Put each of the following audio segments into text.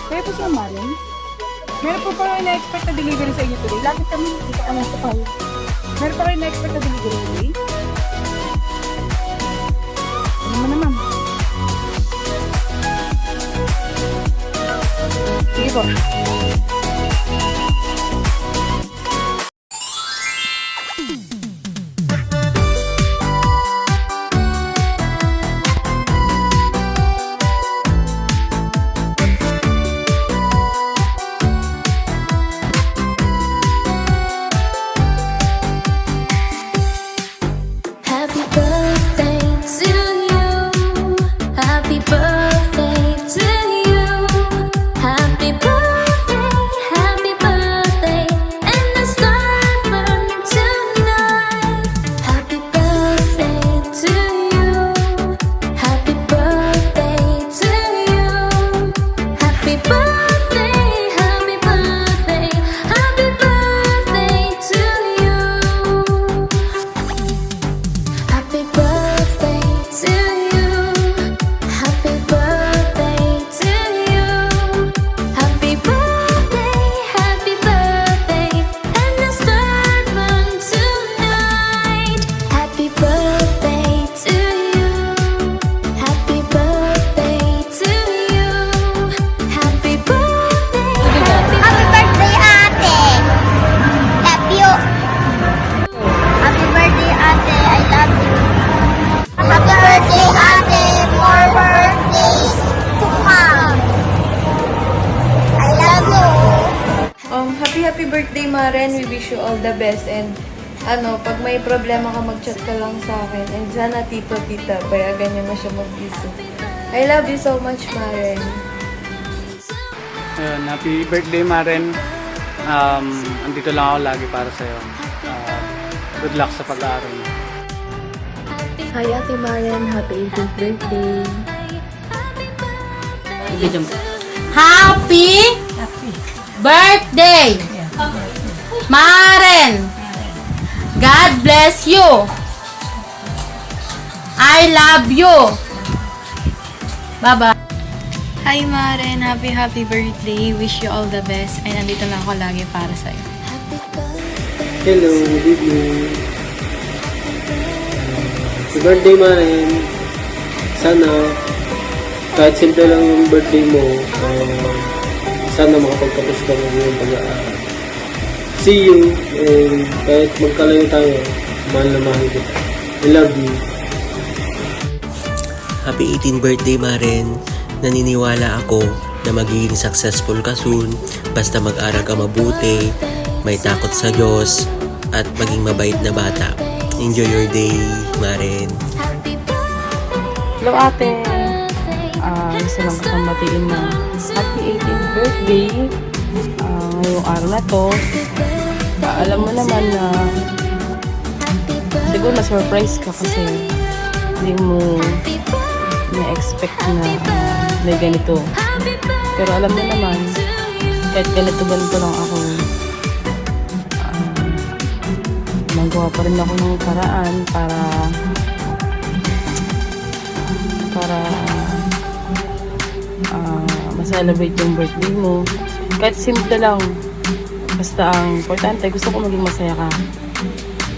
Kaya po siya maring. Meron po pa rin na-expect na delivery sa inyo today. Lapit kami, dito kami sa file. Meron pa rin na-expect na delivery today. Ano mo naman? Sige po. Happy birthday to you. Happy birthday to you. Happy birthday, and the star burn tonight. Happy birthday to you. Happy birthday to you. Happy birthday, happy birthday, happy birthday to you. Happy birthday to you. Happy birthday to you. Happy birthday, and the star burn tonight. Happy birthday to you. Happy birthday to you. Happy birthday, Happy birthday, ate! Love you! Happy birthday, ate! I love you! Happy birthday, ate! More birthdays to come! I love you! Happy birthday, Maren. We wish you all the best. And pag may problema ka, mag-chat ka lang sa akin. And sana tito, tita, payagan niyo na siya mag-isip. I love you so much, Maren. Ayun, happy birthday, Maren. Andito lang ako lagi para sa'yo. Good luck sa pag-aaral mo. Hi, Ate Maren. Happy 18th birthday. Happy birthday, Maren. God bless you. I love you. Bye-bye. Hi Maren, happy birthday. Wish you all the best. Ay, nandito lang ako lagi para sa'yo. Hello, good evening. Happy birthday, Maren. Sana, kahit simple lang yung birthday mo, sana makapagtapos ka ng iyong pag-aaral. See you, and kahit magkalayo tayo, mahal na mahal kita. I love you. Happy 18th birthday, Maren. Naniniwala ako na magiging successful ka soon basta mag-aral ka mabuti, may takot sa Diyos, at maging mabait na bata. Enjoy your day, Maren. Hello, ate. Gusto lang kitang batiin na happy 18th birthday. Ngayong araw na to. Alam mo naman na siguro na-surprise ka kasi hindi mo na-expect na may ganito. Pero alam mo naman, kahit ganito lang ako, magawa pa rin ako ng paraan para ma-celebrate yung birthday mo. Kahit simple lang. Basta ang importante, gusto ko maging masaya ka.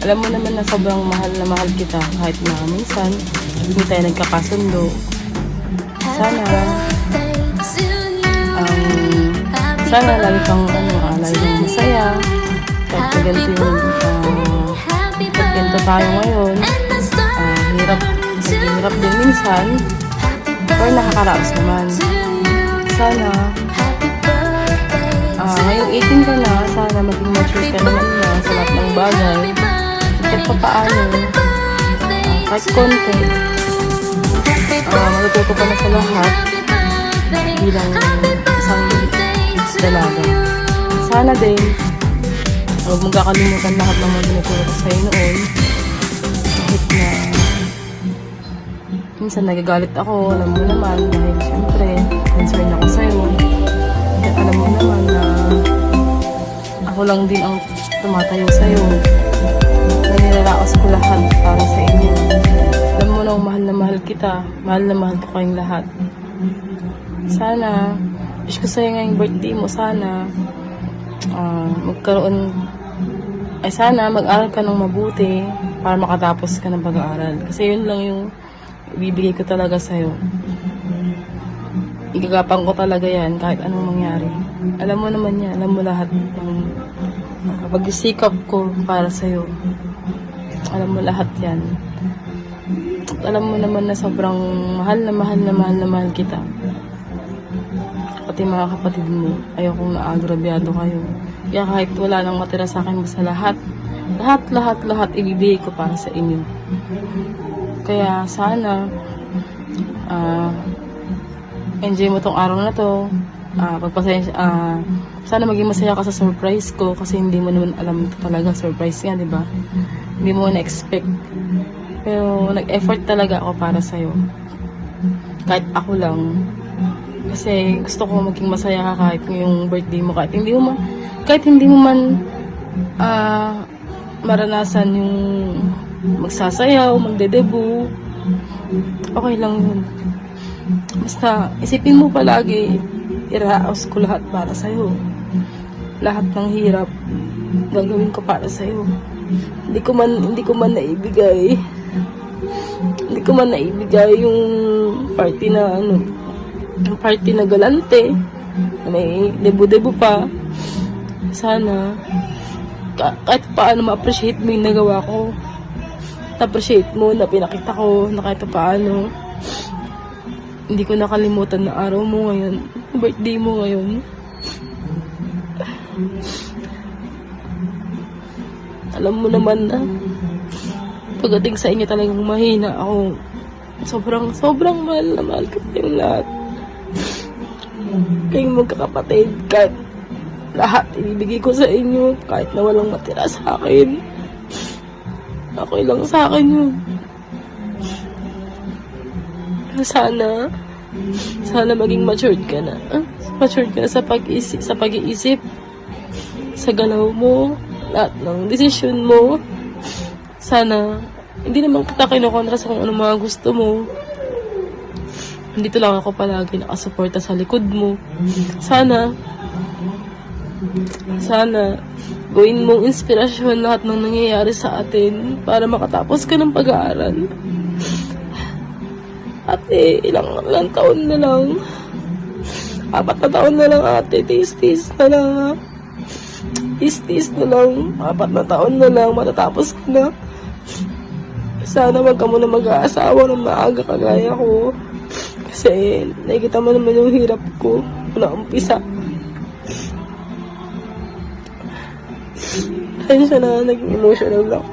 Alam mo naman na sobrang mahal na mahal kita kahit na minsan hindi tayo nagkakasundo. Sana lagi kang lagi kang masaya. Kahit ganito yung tayo ngayon, hirap din minsan, pero nakakaraos naman. Sana ngayong 18 ka na, sana maging mature ka naman na sa lahat ng bagay. Kahit pa paano, kahit konti, matututo ka na sa lahat bilang isang dalaga. Sana din, huwag mong kakalimutan lahat ng mga ginuturo ko sa'yo noon. Kahit na minsan nagagalit ako, alam mo naman, dahil syempre, concern ako sa'yo. At alam mo naman na ako lang din ang tumatayo sa'yo. Nanilalaos ko lahat para sa inyo. Alam mo na mahal na mahal kita. Mahal na mahal ko kayong lahat. Sana wish ko sa'yo ngayong birthday mo, sana sana mag-aral ka ng mabuti para makatapos ka ng pag-aaral. Kasi yun lang yung ibibigay ko talaga sa'yo. Igagapang ko talaga yan kahit anong mangyari. Alam mo naman yan, alam mo lahat ng pagsisikap ko para sa'yo. Alam mo lahat yan. Alam mo naman na sobrang mahal kita. Pati mga kapatid mo, ayokong naagrabyado kayo. Kaya kahit wala nang matira sa akin, basta lahat ibibigay ko para sa inyo. Kaya sana enjoy mo tong araw na to. Sana maging masaya ka sa surprise ko kasi hindi mo naman alam ito talaga, surprise nga, di ba? Hindi mo na-expect. Pero nag-effort talaga ako para sa'yo. Kahit ako lang. Kasi gusto ko maging masaya ka kahit yung birthday mo. Kahit hindi mo man maranasan yung magsasayaw, magdedebut. Okay lang yun. Basta isipin mo palagi, iraos ko lahat para sa'yo. Lahat ng hirap gagawin ko para sa'yo. Hindi ko man naibigay yung party na galante, may debu-debu pa. Sana kahit paano ma-appreciate mo yung nagawa ko, na-appreciate mo na pinakita ko na kahit paano hindi ko nakalimutan na araw mo ngayon, birthday mo ngayon. Alam mo naman na pagdating sa inyo talagang mahina ako. Sobrang mahal na mahal ko kayong lahat. Kayong magkakapatid, kahit lahat ibibigay ko sa inyo, kahit na walang matira sa akin. Okay lang sa akin yun. Sana maging matured ka na. Matured ka na sa pag-iisip, sa galaw mo, lahat ng desisyon mo. Sana, hindi naman kita kinukontra sa kung ano mga gusto mo. Dito lang ako palagi nakasuporta sa likod mo. Sana, gawin mong inspirasyon lahat ng nangyayari sa atin para makatapos ka ng pag-aaral. Ate, ilang taon na lang. 4 na taon na lang, ate. Tis-tis na lang, ha. Tis-tis na lang. 4 na taon na lang, matatapos ka na. Sana wag ka muna mag-aasawa ng maaga kagaya ko. Kasi nakikita mo naman yung hirap ko mula umpisa. Pasensya na, naging emotional lang.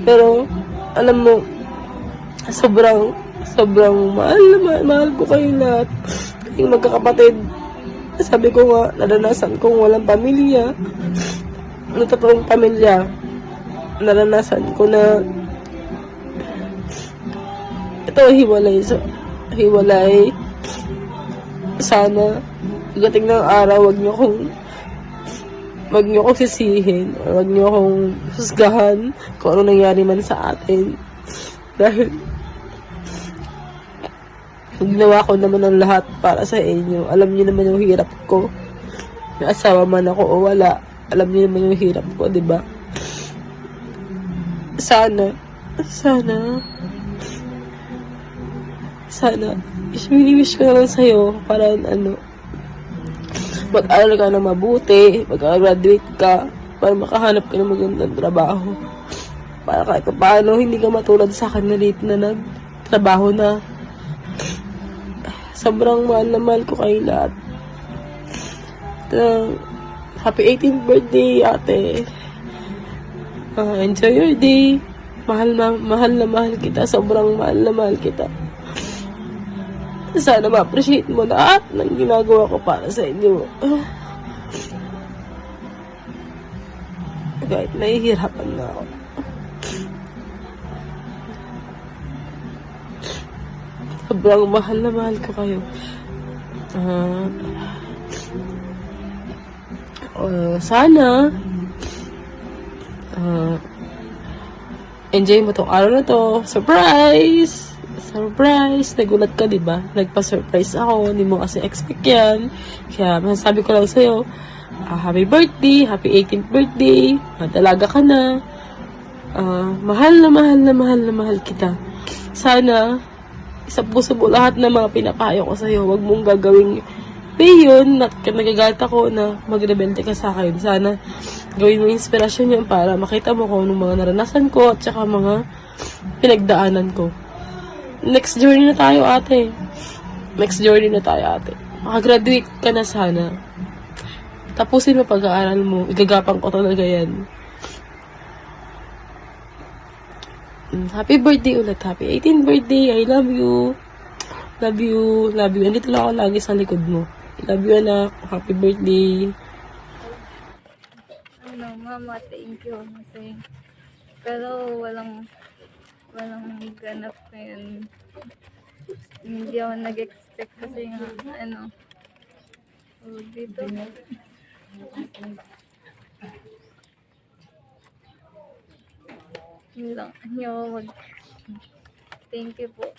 Pero, alam mo, sobrang mahal ko kayo lahat. Kasi magkakapatid. Sabi ko nga, naranasan kong walang pamilya. Ano totoong pamilya? Naranasan ko na ito, hiwalay. Sana, pagdating ng araw, wag niyo akong sisihin, wag niyo akong husgahan kung ano nangyari man sa atin. Dahil, ginawa ko naman ang lahat para sa inyo. Alam niyo naman yung hirap ko. May asawa man ako o wala, alam niyo naman yung hirap ko, di ba? Sana, wish ko na lang sa'yo para mag-aral ka na mabuti, mag-graduate ka, para makahanap ka ng magandang trabaho. Para kahit paano, hindi ka matulad sa akin na late na nagtrabaho na. Sobrang mahal na mahal ko kayo lahat. Happy 18th birthday, ate. Enjoy your day. Mahal na mahal kita. Sobrang mahal na mahal kita. Sana ma-appreciate mo lahat ng ginagawa ko para sa inyo. Kahit nahihirapan na ako. Sobrang mahal na mahal ko kayo. Sana enjoy mo tong araw na to. Surprise! Surprise! Nagulat ka, di ba? Nagpa-surprise ako. Hindi mo kasi expect yan. Kaya masasabi ko lang sa'yo, happy birthday! Happy 18th birthday! Madalaga ka na. Mahal na mahal na mahal na mahal kita. Sana, isa puso mo lahat ng mga pinapayo ko sa'yo. Huwag mong gagawing yun, nagagalit ako na magrebelde ka sa akin. Sana, gawin mo inspirasyon yan para makita mo kung anong mga naranasan ko at saka mga pinagdaanan ko. Next journey na tayo, ate. Next journey na tayo, ate. Makagraduate ka na sana. Tapusin mo pag-aaral mo. Igagapang ko talaga yan. Happy birthday ulit. Happy 18th birthday. I love you. Love you. Love you. Andito lang ako lagi sa likod mo. I love you, anak. Happy birthday. Mama, thank you. Kasi, pero walang ganap ngayon. Hindi ako nag-expect kasi nga, dito. Yun lang. Thank you po.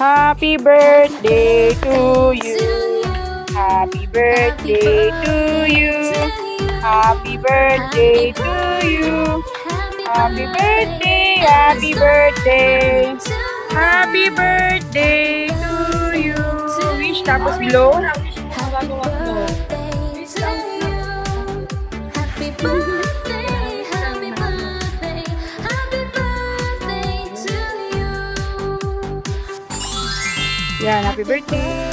Happy birthday to you. Happy birthday to you. Happy birthday to you. Happy birthday, happy birthday. Happy birthday to you. Wish tapos blow. Happy birthday, happy birthday, happy birthday to you. Yan, happy birthday.